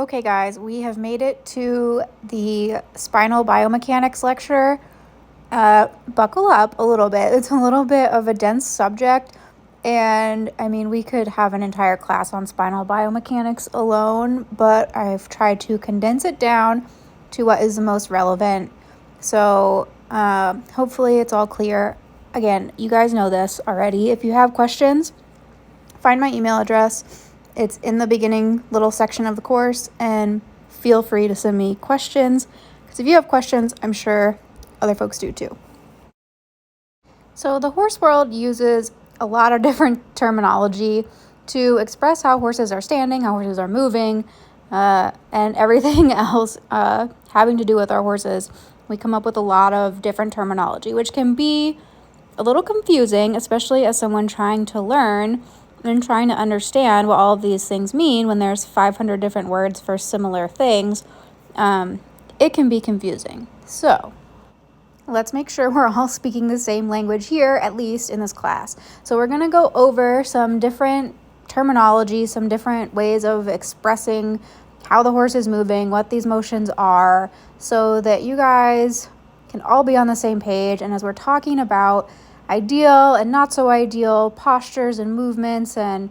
Okay, guys, we have made it to the spinal biomechanics lecture. Buckle up a little bit. It's a little bit of a dense subject, and I mean, we could have an entire class on spinal biomechanics alone, but I've tried to condense it down to what is the most relevant. So, hopefully, it's all clear. Again, you guys know this already. If you have questions, find my email address. It's in the beginning little section of the course, and feel free to send me questions, because if you have questions, I'm sure other folks do too. So the horse world uses a lot of different terminology to express how horses are standing, how horses are moving, and everything else having to do with our horses. We come up with a lot of different terminology, which can be a little confusing, especially as someone trying to learn and trying to understand what all of these things mean when there's 500 different words for similar things. It can be confusing. So let's make sure we're all speaking the same language here, at least in this class. So we're going to go over some different terminology, some different ways of expressing how the horse is moving, what these motions are, so that you guys can all be on the same page. And as we're talking about ideal and not so ideal postures and movements and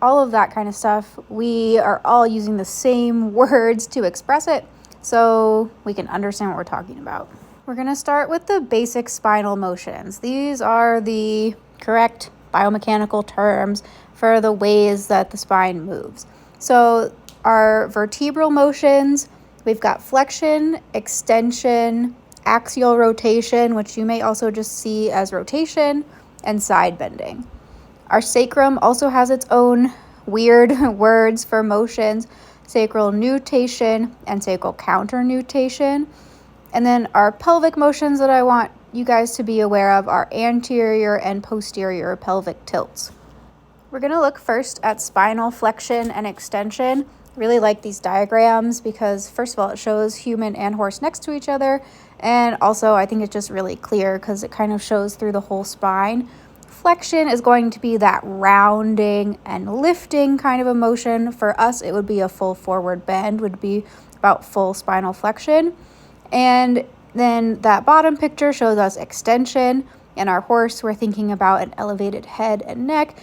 all of that kind of stuff, we are all using the same words to express it so we can understand what we're talking about. We're going to start with the basic spinal motions. These are the correct biomechanical terms for the ways that the spine moves. So our vertebral motions, we've got flexion, extension, axial rotation, which you may also just see as rotation, and side bending. Our sacrum also has its own weird words for motions: sacral nutation and sacral counter nutation. And then our pelvic motions that I want you guys to be aware of are anterior and posterior pelvic tilts. We're going to look first at spinal flexion and extension. I really like these diagrams because, first of all, it shows human and horse next to each other. And also, I think it's just really clear because it kind of shows through the whole spine. Flexion is going to be that rounding and lifting kind of a motion. For us, it would be a full forward bend, would be about full spinal flexion. And then that bottom picture shows us extension. In our horse, we're thinking about an elevated head and neck,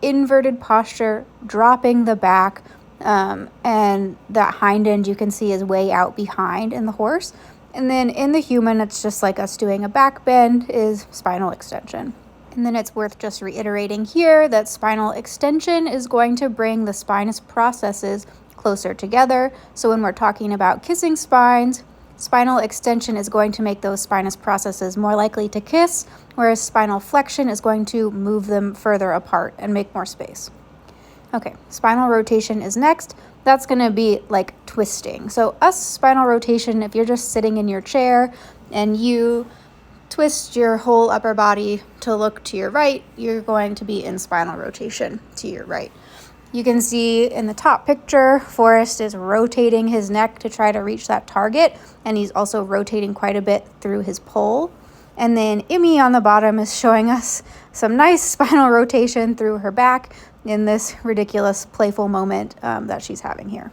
inverted posture, dropping the back, and that hind end you can see is way out behind in the horse. And then in the human, it's just like us doing a back bend is spinal extension. And then it's worth just reiterating here that spinal extension is going to bring the spinous processes closer together. So when we're talking about kissing spines, spinal extension is going to make those spinous processes more likely to kiss, whereas spinal flexion is going to move them further apart and make more space. Okay, spinal rotation is next. That's going to be like twisting. So us spinal rotation, if you're just sitting in your chair and you twist your whole upper body to look to your right, you're going to be in spinal rotation to your right. You can see in the top picture, Forrest is rotating his neck to try to reach that target, and he's also rotating quite a bit through his pole. And then Emmy on the bottom is showing us some nice spinal rotation through her back in this ridiculous, playful moment that she's having here.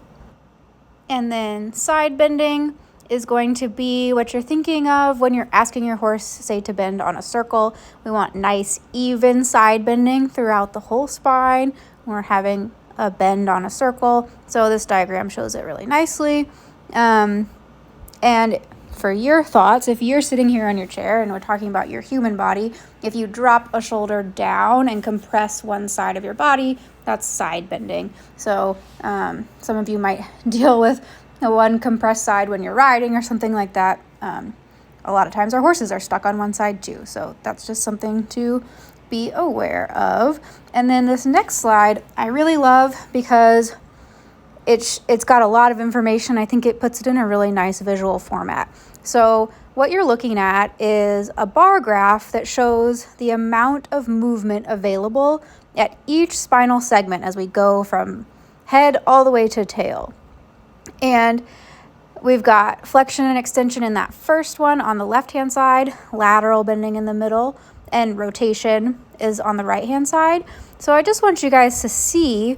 And then side bending is going to be what you're thinking of when you're asking your horse, say, to bend on a circle. We want nice, even side bending throughout the whole spine. We're having a bend on a circle. So this diagram shows it really nicely. And for your thoughts, if you're sitting here on your chair and we're talking about your human body, if you drop a shoulder down and compress one side of your body, that's side bending. So some of you might deal with one compressed side when you're riding or something like that. A lot of times our horses are stuck on one side too. So that's just something to be aware of. And then this next slide I really love because it's got a lot of information. I think it puts it in a really nice visual format. So what you're looking at is a bar graph that shows the amount of movement available at each spinal segment as we go from head all the way to tail. And we've got flexion and extension in that first one on the left-hand side, lateral bending in the middle, and rotation is on the right-hand side. So I just want you guys to see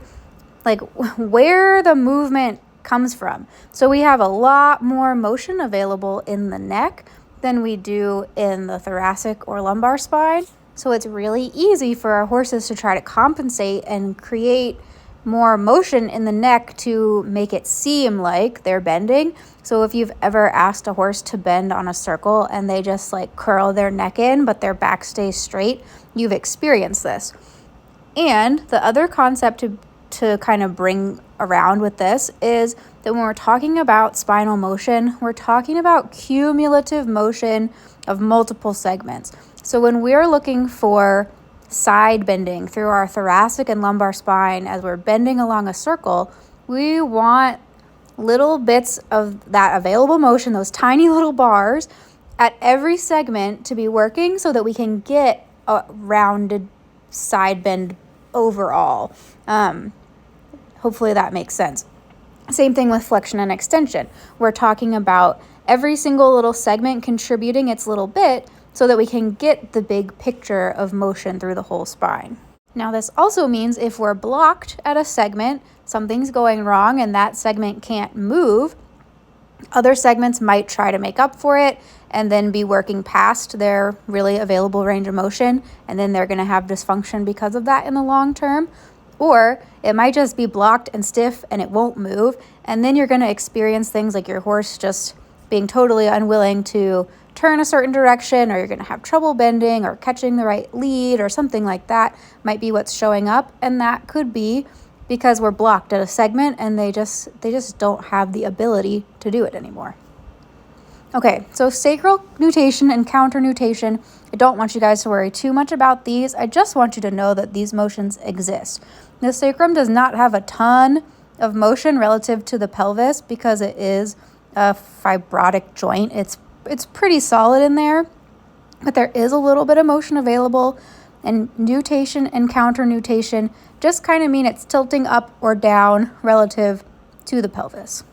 like where the movement comes from. So we have a lot more motion available in the neck than we do in the thoracic or lumbar spine. So it's really easy for our horses to try to compensate and create more motion in the neck to make it seem like they're bending. So if you've ever asked a horse to bend on a circle and they just like curl their neck in, but their back stays straight, you've experienced this. And the other concept to kind of bring around with this is that when we're talking about spinal motion, we're talking about cumulative motion of multiple segments. So when we're looking for side bending through our thoracic and lumbar spine as we're bending along a circle, we want little bits of that available motion, those tiny little bars at every segment to be working so that we can get a rounded side bend overall. Hopefully that makes sense. Same thing with flexion and extension. We're talking about every single little segment contributing its little bit so that we can get the big picture of motion through the whole spine. Now, this also means if we're blocked at a segment, something's going wrong and that segment can't move, other segments might try to make up for it and then be working past their really available range of motion, and then they're going to have dysfunction because of that in the long term. Or it might just be blocked and stiff and it won't move, and then you're going to experience things like your horse just being totally unwilling to turn a certain direction, or you're going to have trouble bending or catching the right lead or something like that might be what's showing up. And that could be because we're blocked at a segment and they just don't have the ability to do it anymore. Okay, so sacral nutation and counter nutation, I don't want you guys to worry too much about these. I just want you to know that these motions exist. The sacrum does not have a ton of motion relative to the pelvis because it is a fibrotic joint. It's pretty solid in there, but there is a little bit of motion available, and nutation and counter nutation just kind of mean it's tilting up or down relative to the pelvis.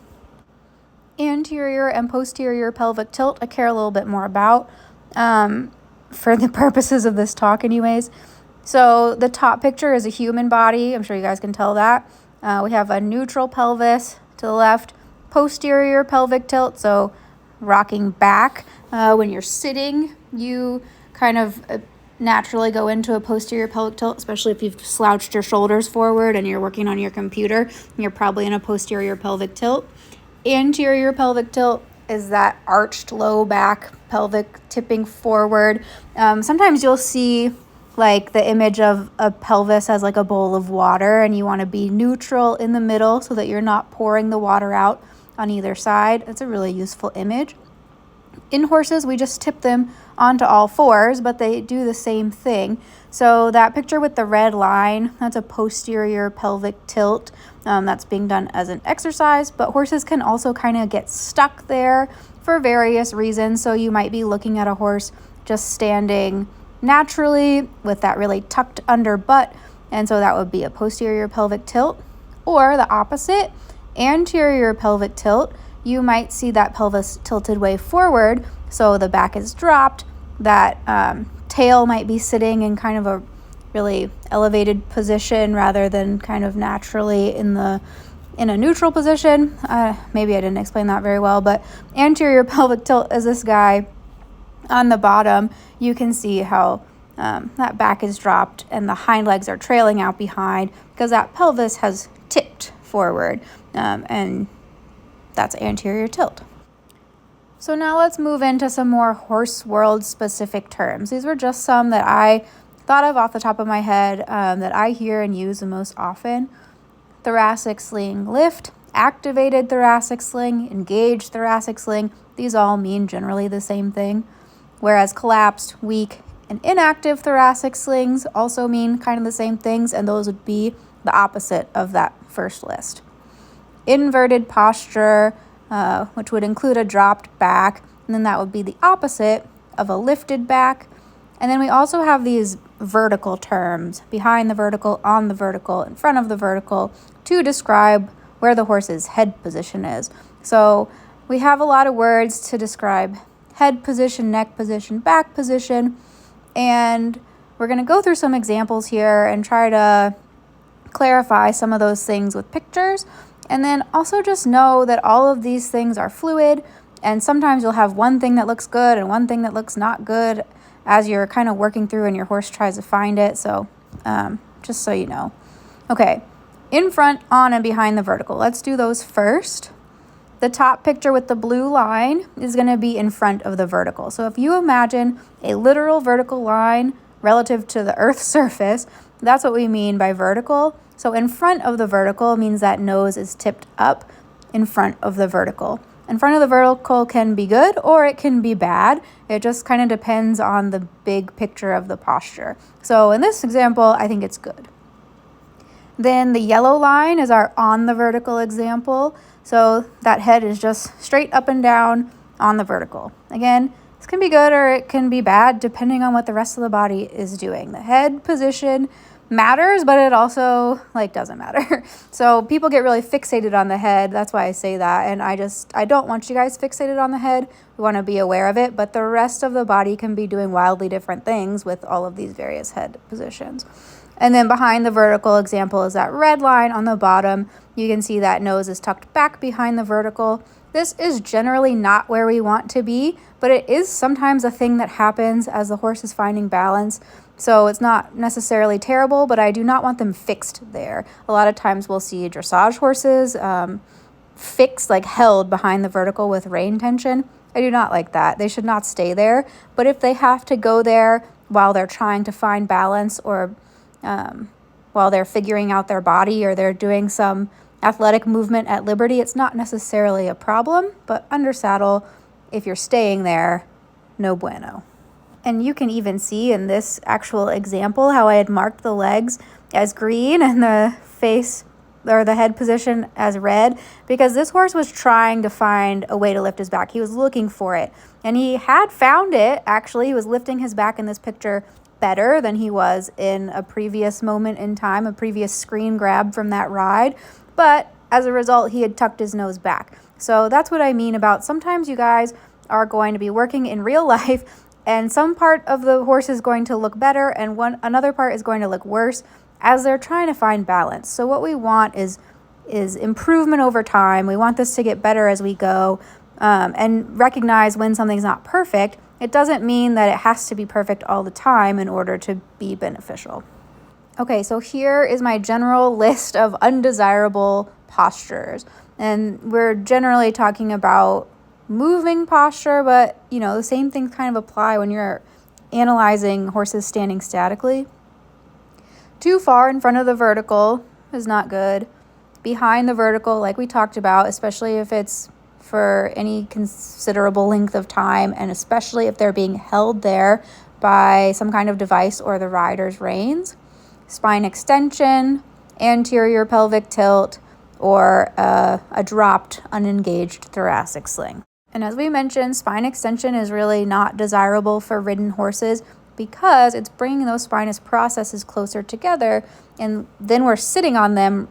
Anterior and posterior pelvic tilt, I care a little bit more about for the purposes of this talk anyways. So the top picture is a human body. I'm sure you guys can tell that. We have a neutral pelvis to the left, posterior pelvic tilt, so rocking back. When you're sitting, you kind of naturally go into a posterior pelvic tilt, especially if you've slouched your shoulders forward and you're working on your computer. You're probably in a posterior pelvic tilt. Anterior pelvic tilt is that arched low back pelvic tipping forward. Sometimes you'll see like the image of a pelvis as like a bowl of water, and you want to be neutral in the middle so that you're not pouring the water out on either side. It's a really useful image. In horses, we just tip them onto all fours, but they do the same thing. So that picture with the red line, that's a posterior pelvic tilt. That's being done as an exercise, but horses can also kind of get stuck there for various reasons. So you might be looking at a horse just standing naturally with that really tucked under butt, and so that would be a posterior pelvic tilt. Or the opposite, anterior pelvic tilt, you might see that pelvis tilted way forward, so the back is dropped, that tail might be sitting in kind of a really elevated position rather than kind of naturally in a neutral position. Maybe I didn't explain that very well, but anterior pelvic tilt is this guy on the bottom. You can see how that back is dropped and the hind legs are trailing out behind because that pelvis has tipped forward, and that's anterior tilt. So now let's move into some more horse world specific terms. These were just some that I thought of off the top of my head that I hear and use the most often. Thoracic sling lift, activated thoracic sling, engaged thoracic sling. These all mean generally the same thing. Whereas collapsed, weak, and inactive thoracic slings also mean kind of the same things, and those would be the opposite of that first list. Inverted posture, which would include a dropped back, and then that would be the opposite of a lifted back. And then we also have these vertical terms, behind the vertical, on the vertical, in front of the vertical, to describe where the horse's head position is. So we have a lot of words to describe head position, neck position, back position, and we're going to go through some examples here and try to clarify some of those things with pictures. And then also just know that all of these things are fluid, and sometimes you'll have one thing that looks good and one thing that looks not good as you're kind of working through and your horse tries to find it. So just so you know. Okay, in front, on, and behind the vertical. Let's do those first. The top picture with the blue line is going to be in front of the vertical. So if you imagine a literal vertical line relative to the Earth's surface, that's what we mean by vertical. So in front of the vertical means that nose is tipped up in front of the vertical. In front of the vertical can be good or it can be bad. It just kind of depends on the big picture of the posture. So in this example, I think it's good. Then the yellow line is our on the vertical example. So that head is just straight up and down on the vertical. Again, this can be good or it can be bad depending on what the rest of the body is doing. The head position matters, but it also doesn't matter. So people get really fixated on the head. That's why I say that. And I don't want you guys fixated on the head. We want to be aware of it, but the rest of the body can be doing wildly different things with all of these various head positions. And then behind the vertical example is that red line on the bottom. You can see that nose is tucked back behind the vertical. This is generally not where we want to be, but it is sometimes a thing that happens as the horse is finding balance. So it's not necessarily terrible, but I do not want them fixed there. A lot of times we'll see dressage horses fixed, held behind the vertical with rein tension. I do not like that. They should not stay there. But if they have to go there while they're trying to find balance or while they're figuring out their body or they're doing some athletic movement at liberty, it's not necessarily a problem, but under saddle, if you're staying there, no bueno. And you can even see in this actual example how I had marked the legs as green and the face or the head position as red, because this horse was trying to find a way to lift his back. He was looking for it, and he had found it. Actually, he was lifting his back in this picture better than he was in a previous moment in time, a previous screen grab from that ride. But as a result, he had tucked his nose back. So that's what I mean about sometimes you guys are going to be working in real life and some part of the horse is going to look better and another part is going to look worse as they're trying to find balance. So what we want is improvement over time. We want this to get better as we go, and recognize when something's not perfect. It doesn't mean that it has to be perfect all the time in order to be beneficial. Okay, so here is my general list of undesirable postures. And we're generally talking about moving posture, but the same things kind of apply when you're analyzing horses standing statically. Too far in front of the vertical is not good. Behind the vertical, like we talked about, especially if it's for any considerable length of time, and especially if they're being held there by some kind of device or the rider's reins. Spine extension, anterior pelvic tilt, or a dropped, unengaged thoracic sling. And as we mentioned, spine extension is really not desirable for ridden horses because it's bringing those spinous processes closer together, and then we're sitting on them,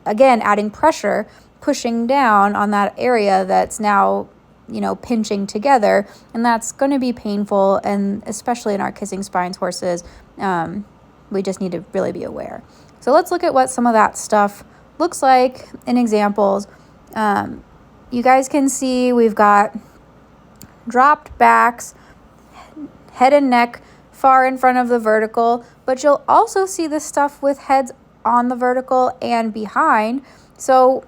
again, adding pressure, pushing down on that area that's now, pinching together, and that's going to be painful, and especially in our kissing spines horses, we just need to really be aware. So let's look at what some of that stuff looks like in examples. You guys can see we've got dropped backs, head and neck far in front of the vertical, but you'll also see this stuff with heads on the vertical and behind. So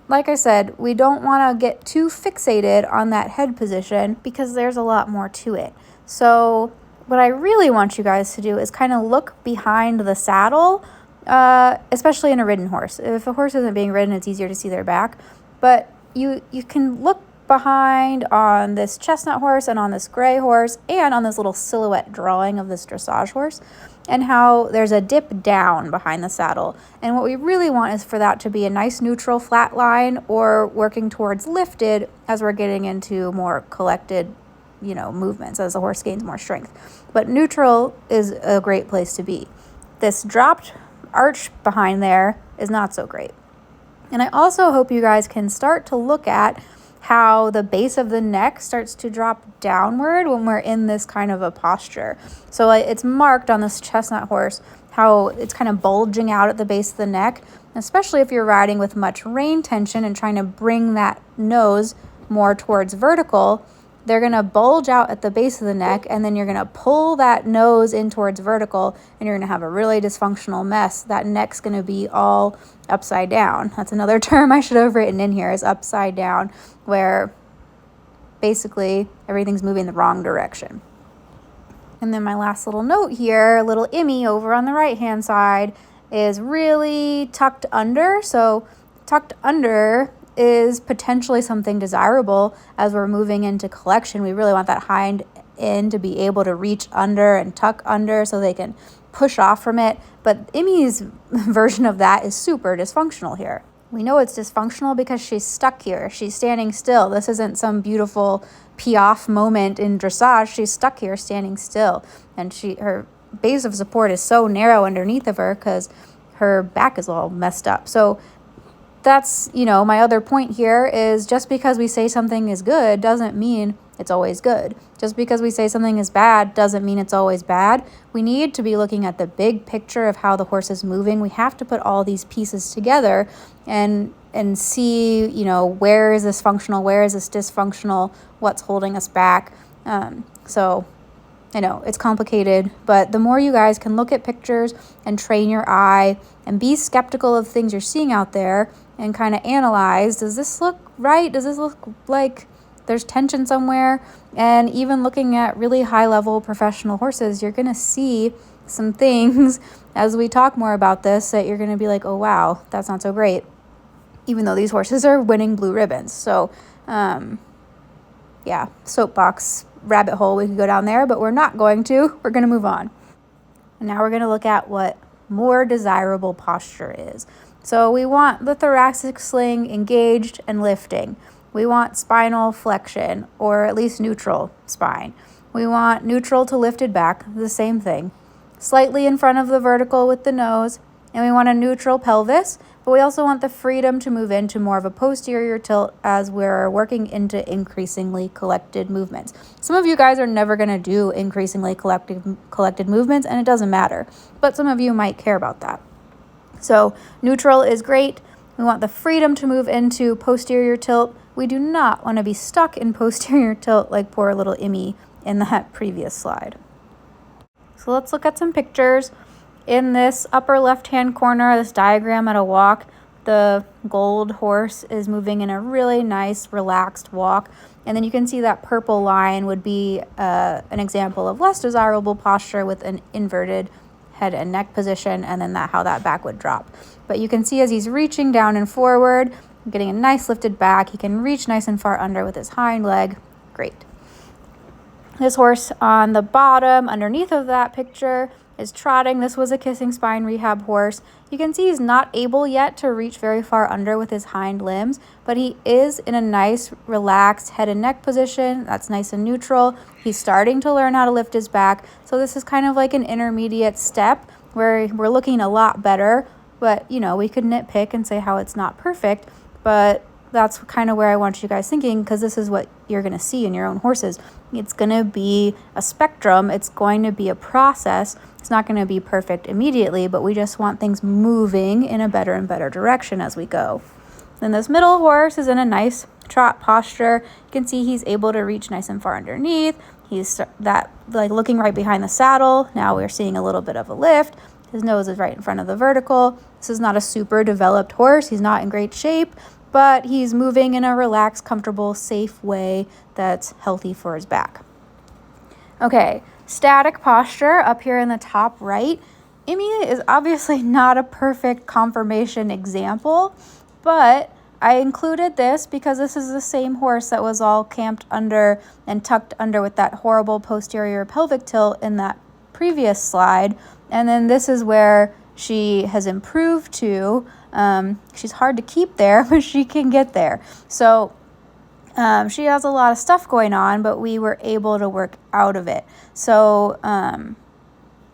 like I said, we don't want to get too fixated on that head position because there's a lot more to it. So what I really want you guys to do is kind of look behind the saddle, especially in a ridden horse. If a horse isn't being ridden, it's easier to see their back, but you can look behind on this chestnut horse and on this gray horse and on this little silhouette drawing of this dressage horse, and how there's a dip down behind the saddle. And what we really want is for that to be a nice neutral flat line or working towards lifted as we're getting into more collected, movements as the horse gains more strength. But neutral is a great place to be. This dropped arch behind there is not so great. And I also hope you guys can start to look at how the base of the neck starts to drop downward when we're in this kind of a posture. So it's marked on this chestnut horse how it's kind of bulging out at the base of the neck. especially if you're riding with much rein tension and trying to bring that nose more towards vertical. They're going to bulge out at the base of the neck, and then you're going to pull that nose in towards vertical, and you're going to have a really dysfunctional mess. That neck's going to be all upside down. That's another term I should have written in here, is upside down, where basically everything's moving the wrong direction. And then my last little note here, little Emmy over on the right-hand side, is really tucked under. So tucked under is potentially something desirable as we're moving into collection. We really want that hind end to be able to reach under and tuck under so they can push off from it. But Emmy's version of that is super dysfunctional here. We know it's dysfunctional because she's stuck here. She's standing still. This isn't some beautiful Piaffe moment in dressage. She's stuck here standing still. And her base of support is so narrow underneath of her because her back is all messed up. So that's, my other point here is just because we say something is good doesn't mean it's always good. Just because we say something is bad doesn't mean it's always bad. We need to be looking at the big picture of how the horse is moving. We have to put all these pieces together and see, where is this functional, where is this dysfunctional, what's holding us back. So I know it's complicated, but the more you guys can look at pictures and train your eye and be skeptical of things you're seeing out there and kind of analyze, does this look right? Does this look like there's tension somewhere? And even looking at really high level professional horses, you're going to see some things as we talk more about this that you're going to be like, oh, wow, that's not so great. Even though these horses are winning blue ribbons. So, soapbox rabbit hole, we could go down there, but we're not going to. We're going to move on. And now we're going to look at what more desirable posture is. So we want the thoracic sling engaged and lifting. We want spinal flexion, or at least neutral spine. We want neutral to lifted back, the same thing. Slightly in front of the vertical with the nose, and we want a neutral pelvis, but we also want the freedom to move into more of a posterior tilt as we're working into increasingly collected movements. Some of you guys are never going to do increasingly collected movements, and it doesn't matter, but some of you might care about that. So neutral is great. We want the freedom to move into posterior tilt. We do not want to be stuck in posterior tilt like poor little Emmy in that previous slide. So let's look at some pictures. In this upper left-hand corner, this diagram at a walk, the gold horse is moving in a really nice, relaxed walk. And then you can see that purple line would be an example of less desirable posture with an inverted head and neck position, and then how that back would drop. But you can see as he's reaching down and forward, getting a nice lifted back, he can reach nice and far under with his hind leg. Great. This horse on the bottom, underneath of that picture, is trotting. This was a kissing spine rehab horse. You can see he's not able yet to reach very far under with his hind limbs, but he is in a nice, relaxed head and neck position. That's nice and neutral. He's starting to learn how to lift his back. So this is kind of like an intermediate step where we're looking a lot better, but we could nitpick and say how it's not perfect, but that's kind of where I want you guys thinking, because this is what you're going to see in your own horses. It's going to be a spectrum. It's going to be a process. It's not going to be perfect immediately, but we just want things moving in a better and better direction as we go. Then this middle horse is in a nice trot posture. You can see he's able to reach nice and far underneath. He's looking right behind the saddle. Now we're seeing a little bit of a lift. His nose is right in front of the vertical. This is not a super developed horse. He's not in great shape, but he's moving in a relaxed, comfortable, safe way that's healthy for his back. Okay, static posture up here in the top right. Emmy is obviously not a perfect conformation example, but I included this because this is the same horse that was all camped under and tucked under with that horrible posterior pelvic tilt in that previous slide. And then this is where she has improved to. She's hard to keep there, but she can get there. So she has a lot of stuff going on, but we were able to work out of it. So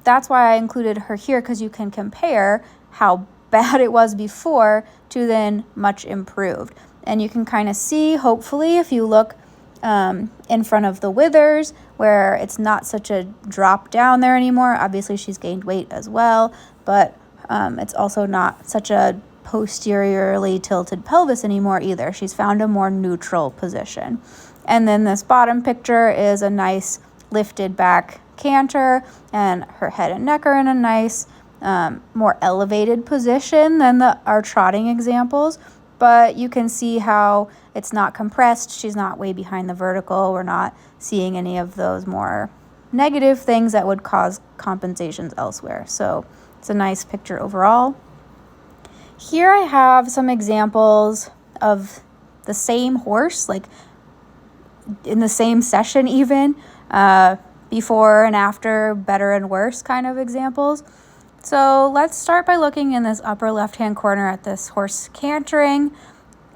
that's why I included her here, because you can compare how bad it was before to then much improved. And you can kind of see, hopefully, if you look in front of the withers, where it's not such a drop down there anymore. Obviously, she's gained weight as well, but it's also not such a posteriorly tilted pelvis anymore either. She's found a more neutral position. And then this bottom picture is a nice lifted back canter, and her head and neck are in a nice, more elevated position than our trotting examples. But you can see how it's not compressed. She's not way behind the vertical. We're not seeing any of those more negative things that would cause compensations elsewhere. So it's a nice picture overall. Here I have some examples of the same horse, like in the same session even, before and after, better and worse kind of examples. So let's start by looking in this upper left-hand corner at this horse cantering.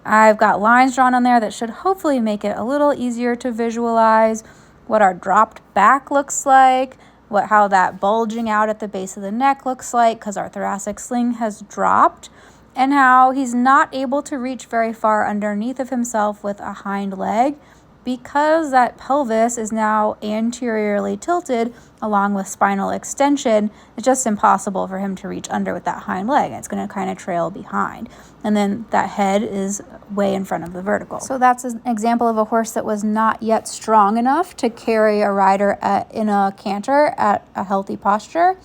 I've got lines drawn on there that should hopefully make it a little easier to visualize what our dropped back looks like, how that bulging out at the base of the neck looks like because our thoracic sling has dropped, and how he's not able to reach very far underneath of himself with a hind leg because that pelvis is now anteriorly tilted along with spinal extension. It's just impossible for him to reach under with that hind leg. It's going to kind of trail behind. And then that head is way in front of the vertical. So that's an example of a horse that was not yet strong enough to carry a rider in a canter at a healthy posture.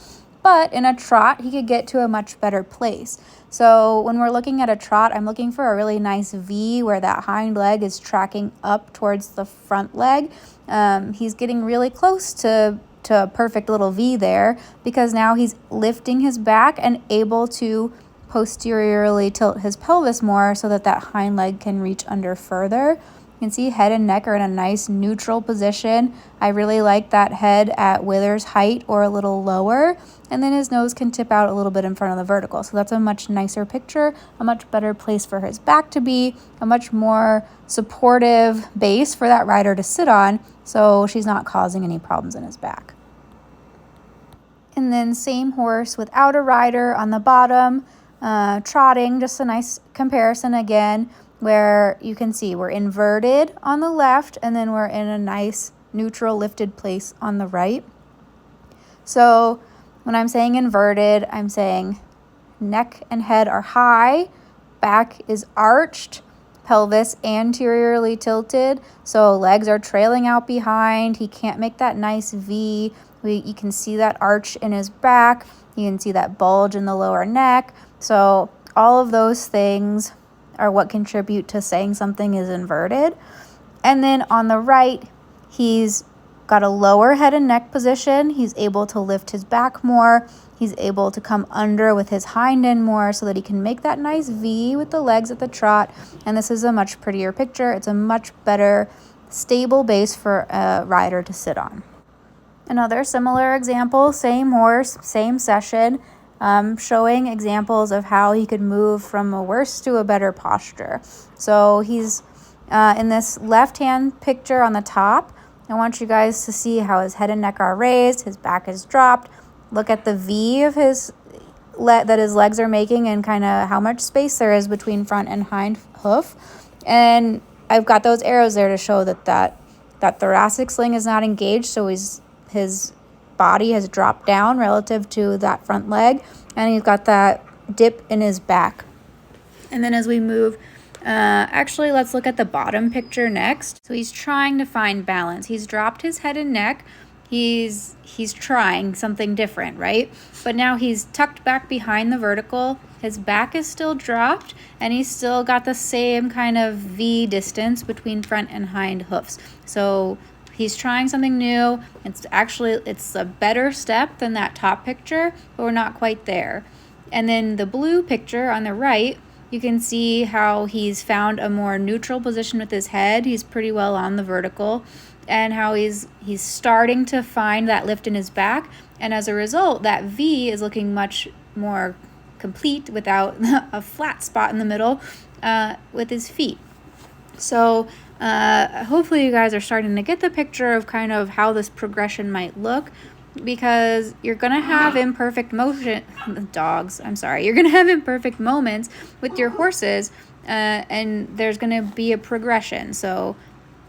But in a trot, he could get to a much better place. So when we're looking at a trot, I'm looking for a really nice V where that hind leg is tracking up towards the front leg. He's getting really close to a perfect little V there because now he's lifting his back and able to posteriorly tilt his pelvis more so that that hind leg can reach under further. You can see head and neck are in a nice neutral position. I really like that head at wither's height or a little lower, and then his nose can tip out a little bit in front of the vertical. So that's a much nicer picture, a much better place for his back to be, a much more supportive base for that rider to sit on, so she's not causing any problems in his back. And then same horse without a rider on the bottom, trotting, just a nice comparison again, where you can see we're inverted on the left and then we're in a nice neutral lifted place on the right. So when I'm saying inverted, I'm saying neck and head are high, back is arched, pelvis anteriorly tilted, so legs are trailing out behind. He can't make that nice V. You can see that arch in his back. You can see that bulge in the lower neck. So all of those things are what contribute to saying something is inverted. And then on the right, he's got a lower head and neck position. He's able to lift his back more. He's able to come under with his hind end more so that he can make that nice V with the legs at the trot. And this is a much prettier picture. It's a much better stable base for a rider to sit on. Another similar example, same horse, same session, showing examples of how he could move from a worse to a better posture. So he's in this left-hand picture on the top. I want you guys to see how his head and neck are raised, his back is dropped. Look at the V of that his legs are making and kind of how much space there is between front and hind hoof. And I've got those arrows there to show that thoracic sling is not engaged, so his body has dropped down relative to that front leg, and he's got that dip in his back. And then as we move, actually let's look at the bottom picture next. So he's trying to find balance. He's dropped his head and neck. He's trying something different, right? But now he's tucked back behind the vertical. His back is still dropped, and he's still got the same kind of V distance between front and hind hoofs. So he's trying something new. It's a better step than that top picture, but we're not quite there. And then the blue picture on the right, you can see how he's found a more neutral position with his head. He's pretty well on the vertical, and how he's starting to find that lift in his back. And as a result, that V is looking much more complete without a flat spot in the middle with his feet. So hopefully you guys are starting to get the picture of kind of how this progression might look, because you're going to have imperfect you're going to have imperfect moments with your horses, and there's going to be a progression. So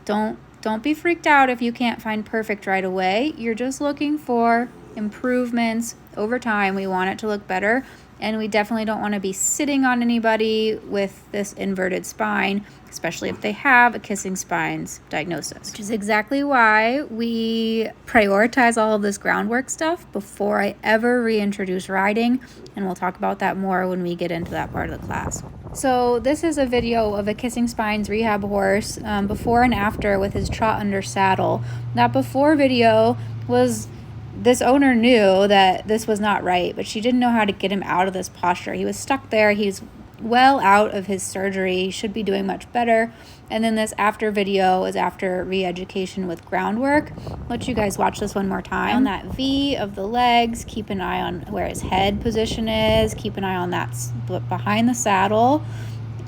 don't be freaked out if you can't find perfect right away. You're just looking for improvements over time. We want it to look better. And we definitely don't want to be sitting on anybody with this inverted spine, especially if they have a kissing spines diagnosis, which is exactly why we prioritize all of this groundwork stuff before I ever reintroduce riding. And we'll talk about that more when we get into that part of the class. So this is a video of a kissing spines rehab horse before and after with his trot under saddle. That before video was, this owner knew that this was not right, but she didn't know how to get him out of this posture. He was stuck there. He's well out of his surgery. He should be doing much better. And then this after video is after re-education with groundwork. Let you guys watch this one more time. On that V of the legs, keep an eye on where his head position is. Keep an eye on that behind the saddle.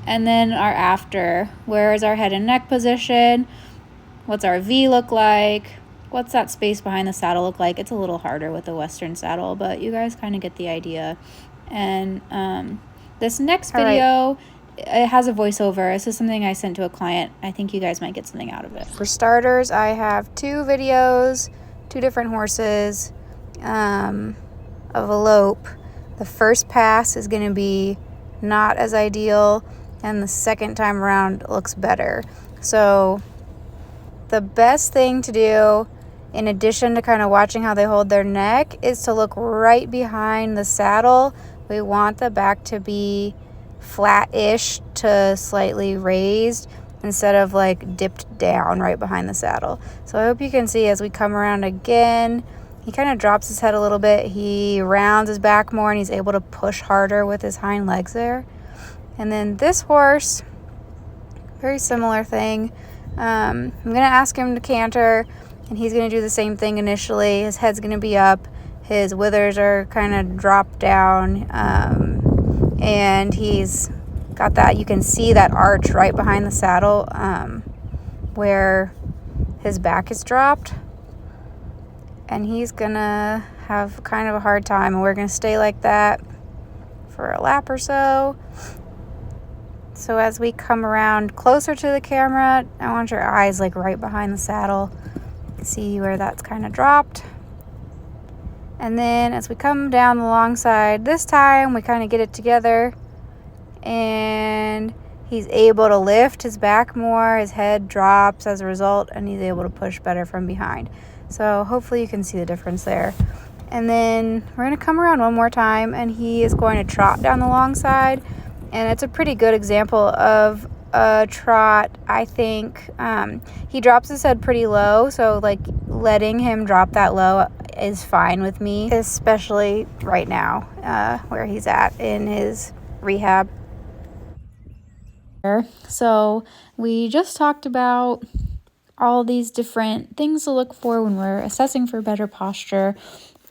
And then our after, where is our head and neck position? What's our V look like? What's that space behind the saddle look like? It's a little harder with the Western saddle, but you guys kind of get the idea. And this next video, it has a voiceover. This is something I sent to a client. I think you guys might get something out of it. For starters, I have 2 videos, 2 different horses of a lope. The first pass is going to be not as ideal, and the second time around looks better. So the best thing to do, in addition to kind of watching how they hold their neck, is to look right behind the saddle. We want the back to be flat-ish to slightly raised instead of like dipped down right behind the saddle. So I hope you can see as we come around again, he kind of drops his head a little bit. He rounds his back more and he's able to push harder with his hind legs there. And then this horse, very similar thing. I'm going to ask him to canter, and he's going to do the same thing initially. His head's going to be up. His withers are kind of dropped down, and he's got that, you can see that arch right behind the saddle where his back is dropped. And he's going to have kind of a hard time, and we're going to stay like that for a lap or so. So as we come around closer to the camera, I want your eyes like right behind the saddle. See where that's kind of dropped. And then as we come down the long side, this time we kind of get it together. And he's able to lift his back more. His head drops as a result, and he's able to push better from behind. So hopefully you can see the difference there. And then we're going to come around one more time, and he is going to trot down the long side. And it's a pretty good example of a trot, I think. He drops his head pretty low, so like letting him drop that low is fine with me, especially right now where he's at in his rehab. So we just talked about all these different things to look for when we're assessing for better posture.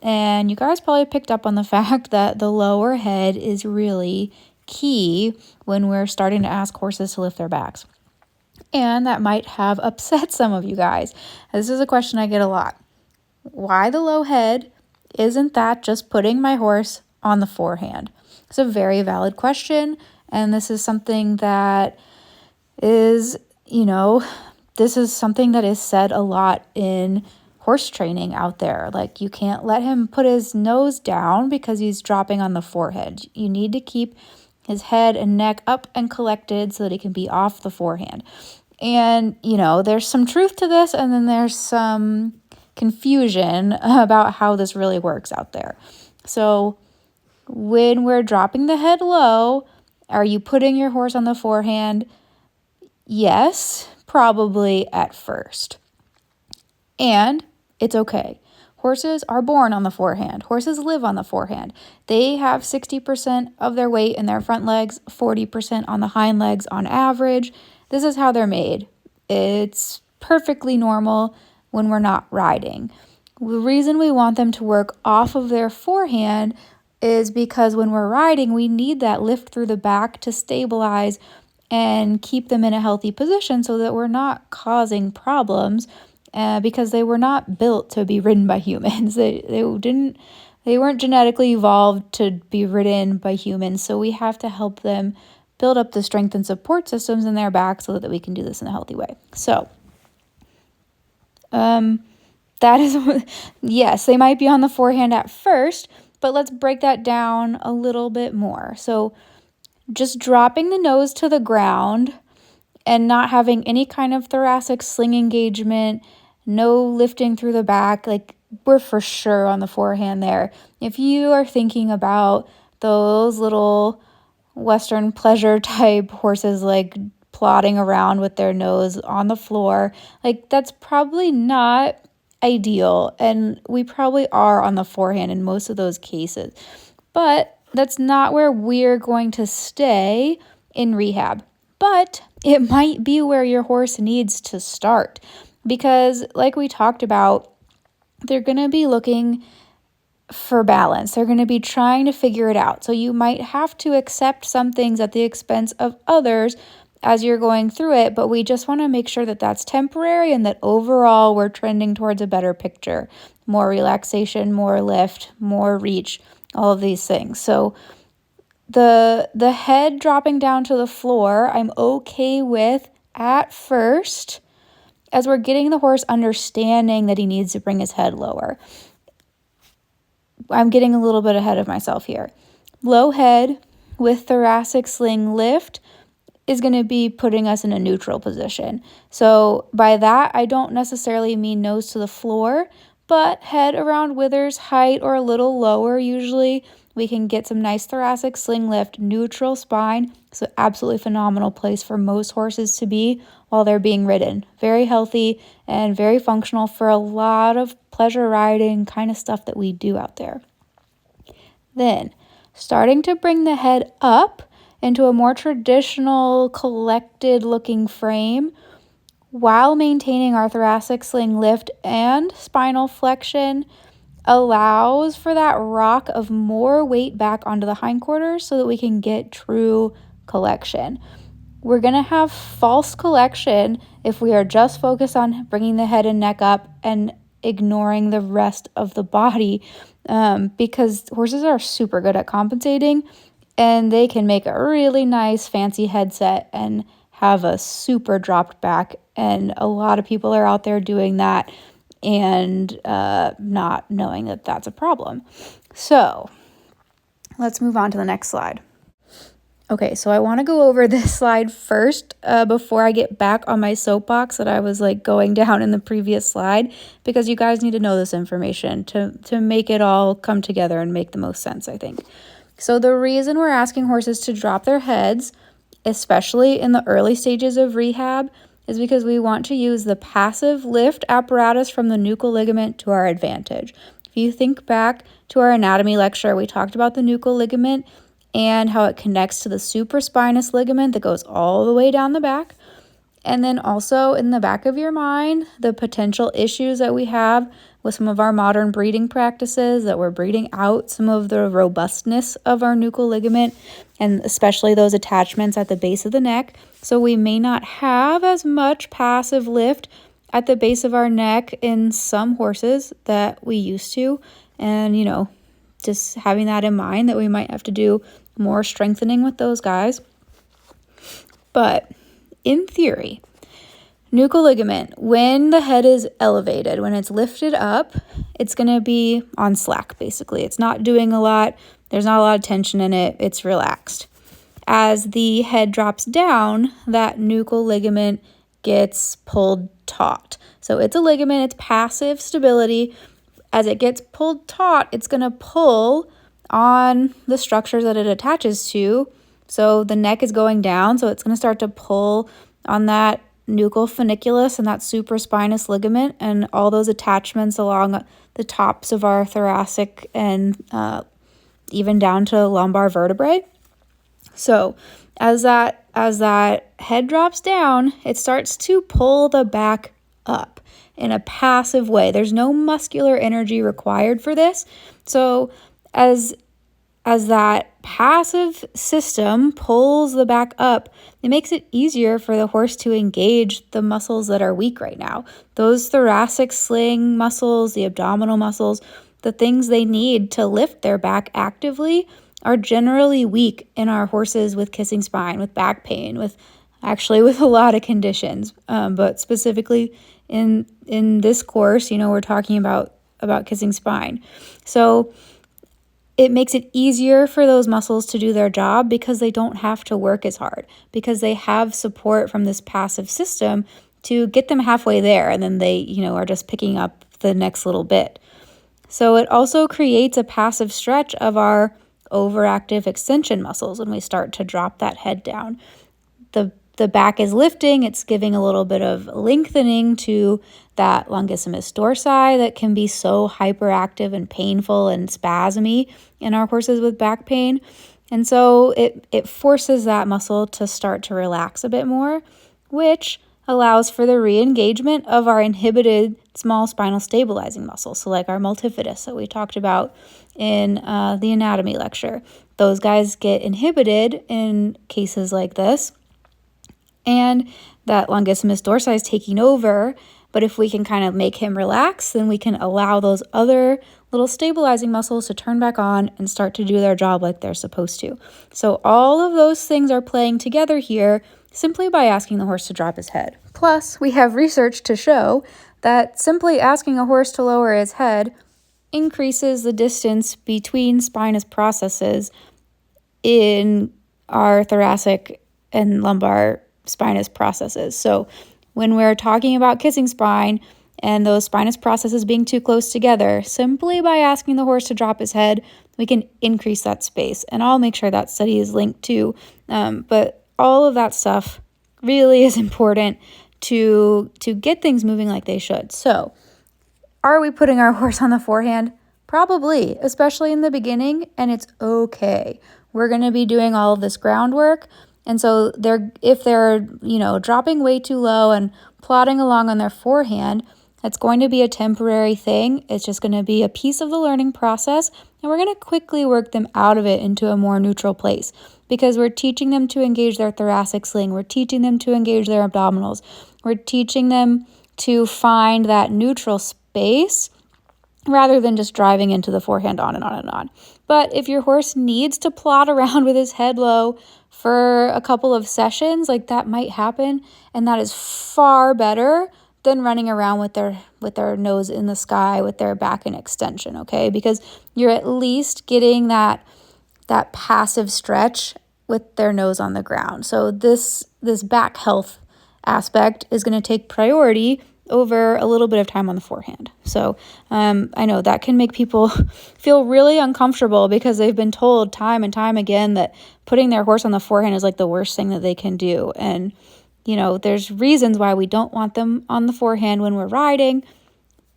And you guys probably picked up on the fact that the lower head is really key when we're starting to ask horses to lift their backs. And that might have upset some of you guys. This is a question I get a lot. Why the low head? Isn't that just putting my horse on the forehand? It's a very valid question. And this is something that is, this is something that is said a lot in horse training out there. Like, you can't let him put his nose down because he's dropping on the forehead. You need to keep his head and neck up and collected so that he can be off the forehand. And, there's some truth to this, and then there's some confusion about how this really works out there. So when we're dropping the head low, are you putting your horse on the forehand? Yes, probably at first. And it's okay. Horses are born on the forehand. Horses live on the forehand. They have 60% of their weight in their front legs, 40% on the hind legs on average. This is how they're made. It's perfectly normal when we're not riding. The reason we want them to work off of their forehand is because when we're riding, we need that lift through the back to stabilize and keep them in a healthy position so that we're not causing problems. Because they were not built to be ridden by humans. They weren't genetically evolved to be ridden by humans. So we have to help them build up the strength and support systems in their back so that we can do this in a healthy way. So that is, yes, they might be on the forehand at first, But let's break that down a little bit more. So just dropping the nose to the ground and not having any kind of thoracic sling engagement, no lifting through the back, like we're for sure on the forehand there. If you are thinking about those little Western pleasure type horses like plodding around with their nose on the floor, like that's probably not ideal, and we probably are on the forehand in most of those cases. But that's not where we're going to stay in rehab. But it might be where your horse needs to start, because like we talked about, they're going to be looking for balance. They're going to be trying to figure it out. So you might have to accept some things at the expense of others as you're going through it, but we just want to make sure that that's temporary and that overall we're trending towards a better picture. More relaxation, more lift, more reach, all of these things. So the head dropping down to the floor, I'm okay with at first, as we're getting the horse understanding that he needs to bring his head lower. I'm getting a little bit ahead of myself here. Low head with thoracic sling lift is going to be putting us in a neutral position. So by that, I don't necessarily mean nose to the floor, but head around withers height or a little lower usually. We can get some nice thoracic sling lift, neutral spine. So absolutely phenomenal place for most horses to be while they're being ridden. Very healthy and very functional for a lot of pleasure riding kind of stuff that we do out there. Then starting to bring the head up into a more traditional collected looking frame while maintaining our thoracic sling lift and spinal flexion allows for that rock of more weight back onto the hindquarters so that we can get true collection. We're going to have false collection if we are just focused on bringing the head and neck up and ignoring the rest of the body, because horses are super good at compensating, and they can make a really nice fancy headset and have a super dropped back. And a lot of people are out there doing that and not knowing that that's a problem. So let's move on to the next slide. Okay, so I want to go over this slide first before I get back on my soapbox that I was like going down in the previous slide, because you guys need to know this information to make it all come together and make the most sense, I think. So the reason we're asking horses to drop their heads, especially in the early stages of rehab, is because we want to use the passive lift apparatus from the nuchal ligament to our advantage. If you think back to our anatomy lecture, we talked about the nuchal ligament and how it connects to the supraspinous ligament that goes all the way down the back. And then also in the back of your mind, the potential issues that we have with some of our modern breeding practices, that we're breeding out some of the robustness of our nuchal ligament, and especially those attachments at the base of the neck. So we may not have as much passive lift at the base of our neck in some horses that we used to. And, just having that in mind, that we might have to do more strengthening with those guys. But in theory, nuchal ligament, when the head is elevated, when it's lifted up, it's going to be on slack, basically. It's not doing a lot. There's not a lot of tension in it. It's relaxed. As the head drops down, that nuchal ligament gets pulled taut. So it's a ligament, it's passive stability. As it gets pulled taut, it's going to pull on the structures that it attaches to. So the neck is going down, so it's going to start to pull on that nuchal funiculus and that supraspinous ligament and all those attachments along the tops of our thoracic and even down to lumbar vertebrae. So as that head drops down, it starts to pull the back up in a passive way. There's no muscular energy required for this. So as that passive system pulls the back up, it makes it easier for the horse to engage the muscles that are weak right now. Those thoracic sling muscles, the abdominal muscles, the things they need to lift their back actively are generally weak in our horses with kissing spine, with back pain, with a lot of conditions. But specifically in this course, we're talking about kissing spine. So it makes it easier for those muscles to do their job because they don't have to work as hard, because they have support from this passive system to get them halfway there, and then they, are just picking up the next little bit. So it also creates a passive stretch of our overactive extension muscles when we start to drop that head down. The back is lifting, it's giving a little bit of lengthening to that longissimus dorsi that can be so hyperactive and painful and spasmy in our horses with back pain. And so it forces that muscle to start to relax a bit more, which allows for the re-engagement of our inhibited small spinal stabilizing muscles. So like our multifidus that we talked about in the anatomy lecture. Those guys get inhibited in cases like this, and that longissimus dorsi is taking over. But if we can kind of make him relax, then we can allow those other little stabilizing muscles to turn back on and start to do their job like they're supposed to. So all of those things are playing together here simply by asking the horse to drop his head. Plus, we have research to show that simply asking a horse to lower his head increases the distance between spinous processes in our thoracic and lumbar spinous processes. So when we're talking about kissing spine and those spinous processes being too close together, simply by asking the horse to drop his head, we can increase that space. And I'll make sure that study is linked too. But all of that stuff really is important to get things moving like they should. So are we putting our horse on the forehand? Probably, especially in the beginning, and it's okay. We're going to be doing all of this groundwork. And so if they're, dropping way too low and plodding along on their forehand, that's going to be a temporary thing. It's just going to be a piece of the learning process, and we're going to quickly work them out of it into a more neutral place because we're teaching them to engage their thoracic sling. We're teaching them to engage their abdominals. We're teaching them to find that neutral space rather than just driving into the forehand on and on and on. But if your horse needs to plod around with his head low for a couple of sessions, like that might happen, and that is far better than running around with their nose in the sky with their back in extension, okay? Because you're at least getting that passive stretch with their nose on the ground. So this back health aspect is going to take priority over a little bit of time on the forehand. So I know that can make people feel really uncomfortable because they've been told time and time again that putting their horse on the forehand is like the worst thing that they can do. And, there's reasons why we don't want them on the forehand when we're riding,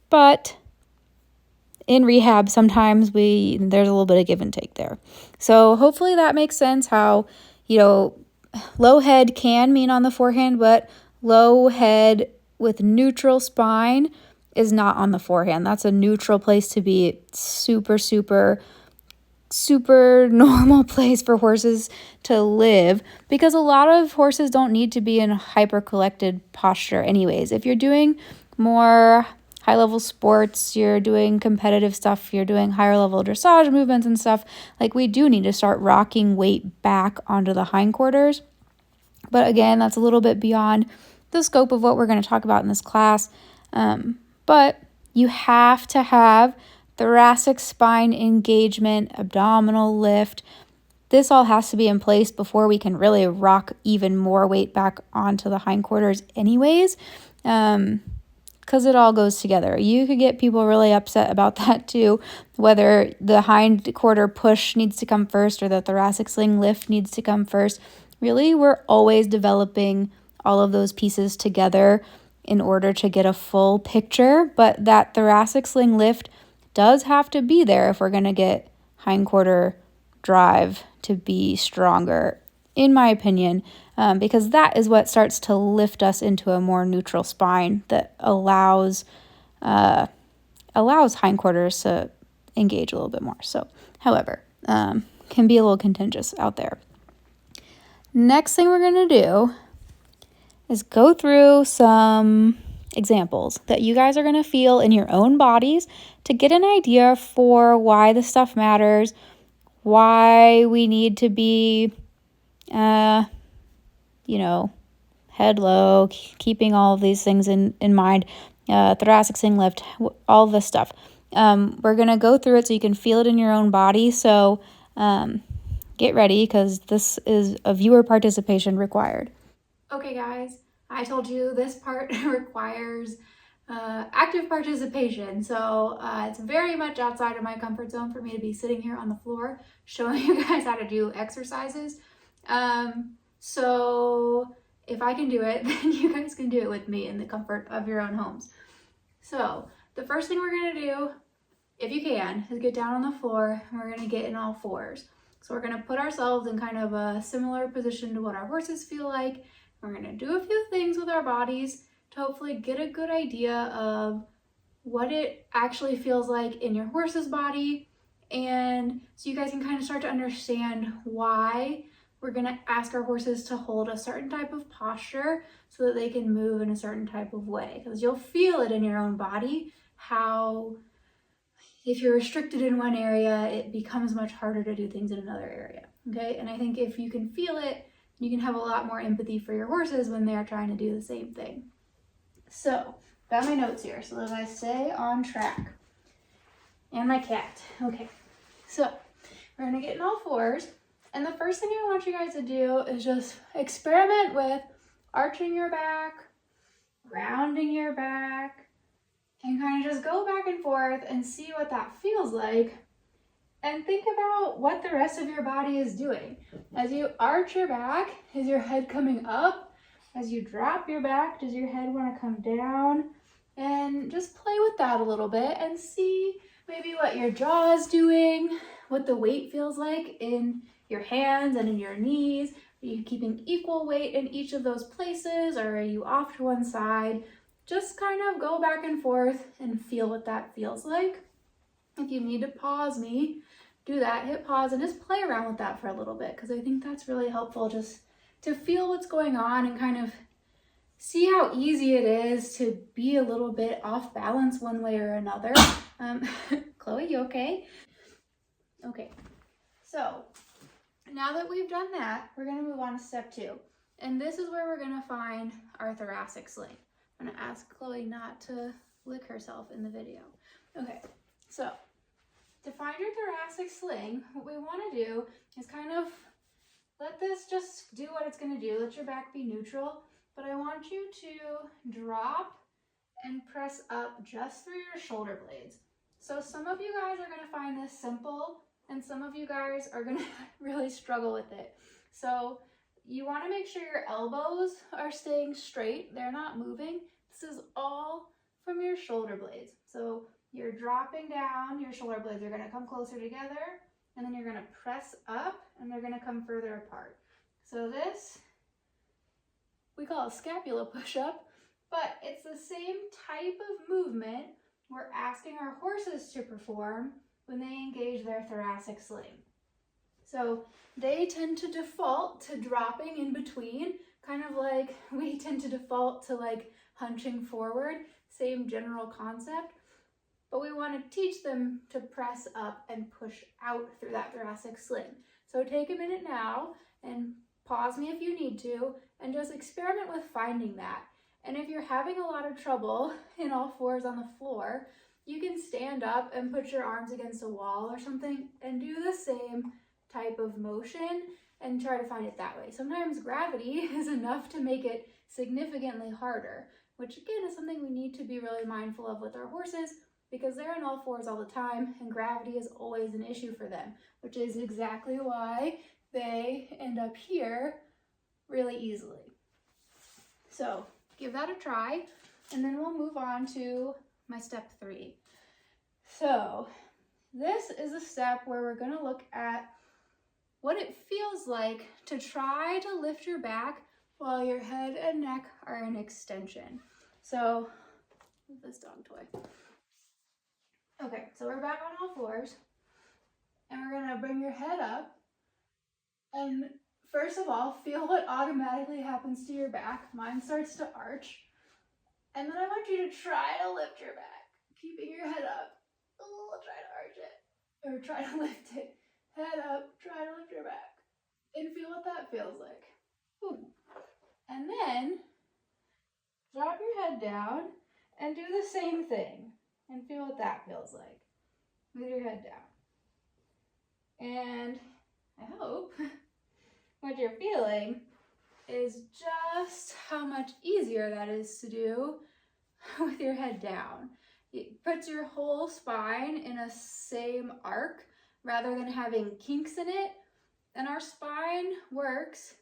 but in rehab, sometimes there's a little bit of give and take there. So hopefully that makes sense how, low head can mean on the forehand, but low head with neutral spine is not on the forehand. That's a neutral place to be. Super, super, super normal place for horses to live because a lot of horses don't need to be in a hyper collected posture anyways. If you're doing more high level sports, you're doing competitive stuff, you're doing higher level dressage movements and stuff, like we do need to start rocking weight back onto the hindquarters. But again, that's a little bit beyond the scope of what we're going to talk about in this class. But you have to have thoracic spine engagement, abdominal lift. This all has to be in place before we can really rock even more weight back onto the hindquarters anyways, because it all goes together. You could get people really upset about that too, whether the hindquarter push needs to come first or the thoracic sling lift needs to come first. Really, we're always developing all of those pieces together in order to get a full picture, but that thoracic sling lift does have to be there if we're going to get hindquarter drive to be stronger, in my opinion, because that is what starts to lift us into a more neutral spine that allows hindquarters to engage a little bit more. So, however, can be a little contentious out there. Next thing we're going to do is go through some examples that you guys are going to feel in your own bodies to get an idea for why this stuff matters, why we need to be, head low, keeping all of these things in mind, thoracic sling lift, all this stuff. We're going to go through it so you can feel it in your own body. So get ready, because this is a viewer participation required. Okay, guys, I told you this part requires active participation. So it's very much outside of my comfort zone for me to be sitting here on the floor showing you guys how to do exercises. So if I can do it, then you guys can do it with me in the comfort of your own homes. So the first thing we're going to do, if you can, is get down on the floor, and we're going to get in all fours. So we're going to put ourselves in kind of a similar position to what our horses feel like. We're going to do a few things with our bodies to hopefully get a good idea of what it actually feels like in your horse's body, and so you guys can kind of start to understand why we're going to ask our horses to hold a certain type of posture so that they can move in a certain type of way, because you'll feel it in your own body how if you're restricted in one area, it becomes much harder to do things in another area. Okay, and I think if you can feel it, you can have a lot more empathy for your horses when they're trying to do the same thing. So, got my notes here so that I stay on track. And my cat. Okay, so we're gonna get in all fours. And the first thing I want you guys to do is just experiment with arching your back, rounding your back, and kind of just go back and forth and see what that feels like. And think about what the rest of your body is doing. As you arch your back, is your head coming up? As you drop your back, does your head want to come down? And just play with that a little bit and see maybe what your jaw is doing, what the weight feels like in your hands and in your knees. Are you keeping equal weight in each of those places, or are you off to one side? Just kind of go back and forth and feel what that feels like. If you need to pause me, do that, hit pause and just play around with that for a little bit, because I think that's really helpful just to feel what's going on and kind of see how easy it is to be a little bit off balance one way or another. Chloe, you okay? Okay, so now that we've done that, we're gonna move on to step 2. And this is where we're gonna find our thoracic sling. I'm gonna ask Chloe not to lick herself in the video. Okay, so to find your thoracic sling, what we wanna do is kind of let this just do what it's gonna do. Let your back be neutral, but I want you to drop and press up just through your shoulder blades. So some of you guys are gonna find this simple, and some of you guys are gonna really struggle with it. So you wanna make sure your elbows are staying straight, they're not moving. This is all from your shoulder blades. So you're dropping down, your shoulder blades are gonna come closer together, and then you're gonna press up and they're gonna come further apart. So this, we call a scapula push-up, but it's the same type of movement we're asking our horses to perform when they engage their thoracic sling. So they tend to default to dropping in between, kind of like we tend to default to like hunching forward, same general concept, but we want to teach them to press up and push out through that thoracic sling. So take a minute now and pause me if you need to, and just experiment with finding that. And if you're having a lot of trouble in all fours on the floor, you can stand up and put your arms against a wall or something and do the same type of motion and try to find it that way. Sometimes gravity is enough to make it significantly harder, which again is something we need to be really mindful of with our horses, because they're in all fours all the time and gravity is always an issue for them, which is exactly why they end up here really easily. So give that a try, and then we'll move on to my step 3. So this is a step where we're going to look at what it feels like to try to lift your back while your head and neck are in extension. So this dog toy. Okay, so we're back on all fours, and we're going to bring your head up, and first of all, feel what automatically happens to your back. Mine starts to arch. And then I want you to try to lift your back, keeping your head up. Oh, try to arch it, or try to lift it. Head up, try to lift your back. And feel what that feels like. Ooh. And then, drop your head down and do the same thing. And feel what that feels like. with your head down. And I hope what you're feeling is just how much easier that is to do with your head down. It puts your whole spine in a same arc rather than having kinks in it. And our spine works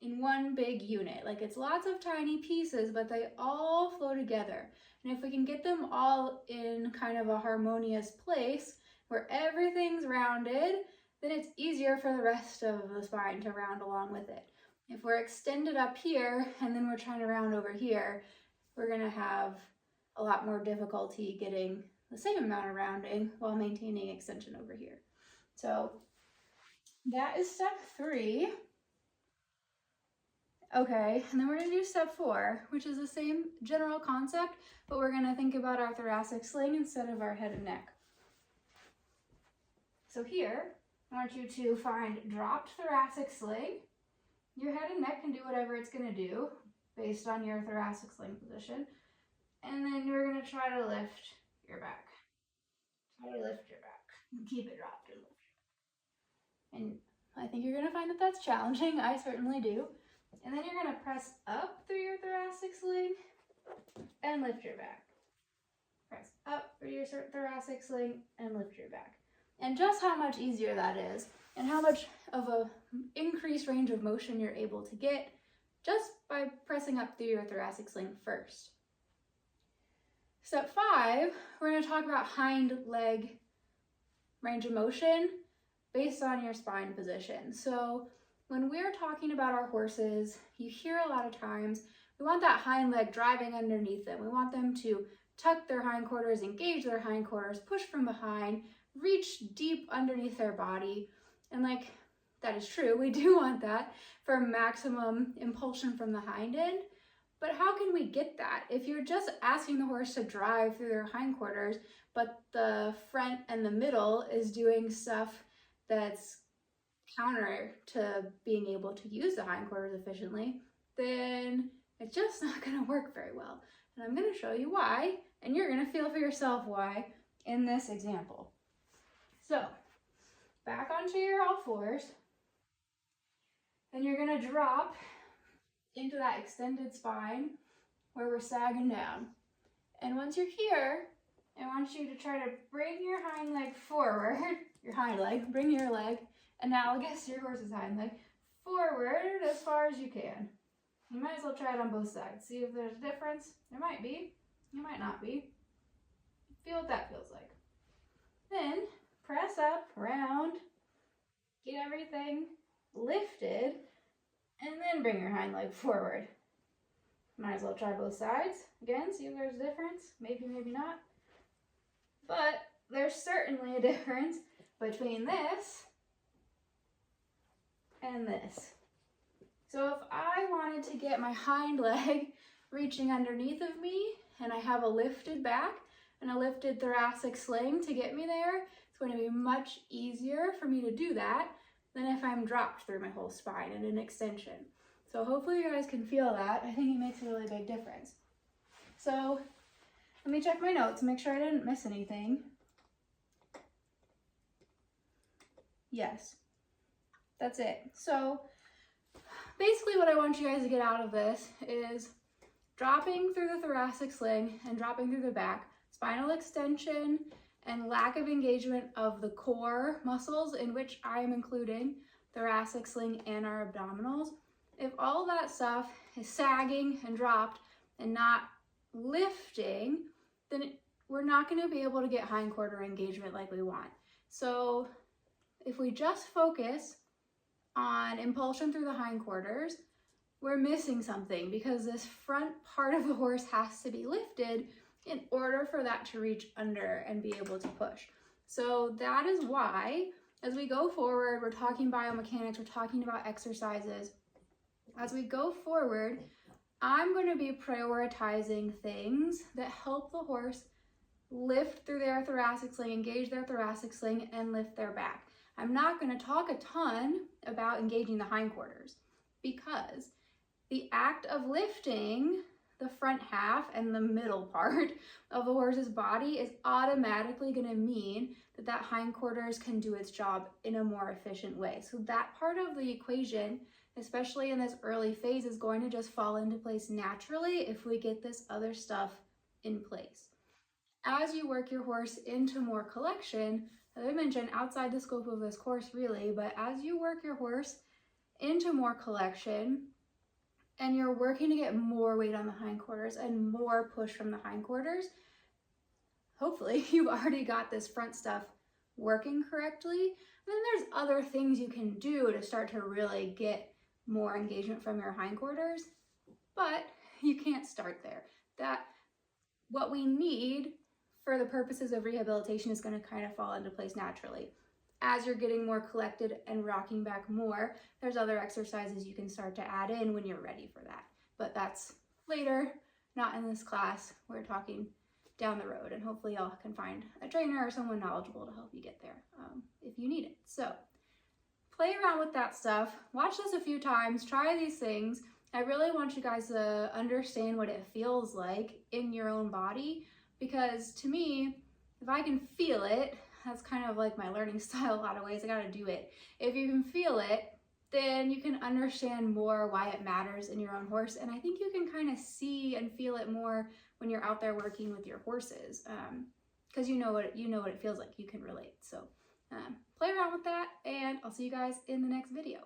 in one big unit. Like, it's lots of tiny pieces, but they all flow together. And if we can get them all in kind of a harmonious place where everything's rounded, then it's easier for the rest of the spine to round along with it. If we're extended up here and then we're trying to round over here, we're going to have a lot more difficulty getting the same amount of rounding while maintaining extension over here. So that is step 3. Okay, and then we're going to do step 4, which is the same general concept, but we're going to think about our thoracic sling instead of our head and neck. So here, I want you to find dropped thoracic sling. Your head and neck can do whatever it's going to do based on your thoracic sling position. And then you're going to try to lift your back. Try to lift your back and keep it dropped and lift. And I think you're going to find that that's challenging. I certainly do. And then you're going to press up through your thoracic sling and lift your back. Press up through your thoracic sling and lift your back. And just how much easier that is, and how much of a increased range of motion you're able to get just by pressing up through your thoracic sling first. Step 5, we're going to talk about hind leg range of motion based on your spine position. So when we're talking about our horses, you hear a lot of times we want that hind leg driving underneath them. We want them to tuck their hindquarters, engage their hindquarters, push from behind, reach deep underneath their body. And like, that is true, we do want that for maximum impulsion from the hind end. But how can we get that? If you're just asking the horse to drive through their hindquarters, but the front and the middle is doing stuff that's counter to being able to use the hindquarters efficiently, then it's just not going to work very well. And I'm going to show you why, and you're going to feel for yourself why in this example. So, back onto your all fours, and you're going to drop into that extended spine where we're sagging down. And once you're here, I want you to try to bring your hind leg forward, your hind leg, bring your leg, analogous to your horse's hind leg, forward as far as you can. You might as well try it on both sides. See if there's a difference. There might be. There might not be. Feel what that feels like. Then press up, round, get everything lifted, and then bring your hind leg forward. Might as well try both sides. Again, see if there's a difference. Maybe, maybe not. But there's certainly a difference between this and this. So if I wanted to get my hind leg reaching underneath of me, and I have a lifted back and a lifted thoracic sling to get me there, it's going to be much easier for me to do that than if I'm dropped through my whole spine in an extension. So hopefully you guys can feel that. I think it makes a really big difference. So let me check my notes, make sure I didn't miss anything. Yes, that's it. So basically what I want you guys to get out of this is dropping through the thoracic sling and dropping through the back, spinal extension, and lack of engagement of the core muscles, in which I am including thoracic sling and our abdominals. If all that stuff is sagging and dropped and not lifting, then we're not going to be able to get hindquarter engagement like we want. So if we just focus on impulsion through the hindquarters, we're missing something, because this front part of the horse has to be lifted in order for that to reach under and be able to push. So that is why, as we go forward, we're talking biomechanics, we're talking about exercises. As we go forward, I'm going to be prioritizing things that help the horse lift through their thoracic sling, engage their thoracic sling, and lift their back. I'm not going to talk a ton about engaging the hindquarters, because the act of lifting the front half and the middle part of a horse's body is automatically going to mean that that hindquarters can do its job in a more efficient way. So that part of the equation, especially in this early phase, is going to just fall into place naturally if we get this other stuff in place. As you work your horse into more collection, as I mentioned, outside the scope of this course really, but as you work your horse into more collection and you're working to get more weight on the hindquarters and more push from the hindquarters, hopefully you've already got this front stuff working correctly. And then there's other things you can do to start to really get more engagement from your hindquarters, but you can't start there. What we need for the purposes of rehabilitation is going to kind of fall into place naturally. As you're getting more collected and rocking back more, there's other exercises you can start to add in when you're ready for that. But that's later, not in this class. We're talking down the road, and hopefully y'all can find a trainer or someone knowledgeable to help you get there if you need it. So play around with that stuff. Watch this a few times. Try these things. I really want you guys to understand what it feels like in your own body, because to me, if I can feel it, that's kind of like my learning style a lot of ways. I got to do it. If you can feel it, then you can understand more why it matters in your own horse. And I think you can kind of see and feel it more when you're out there working with your horses, because you know what it feels like. You can relate. So play around with that, and I'll see you guys in the next video.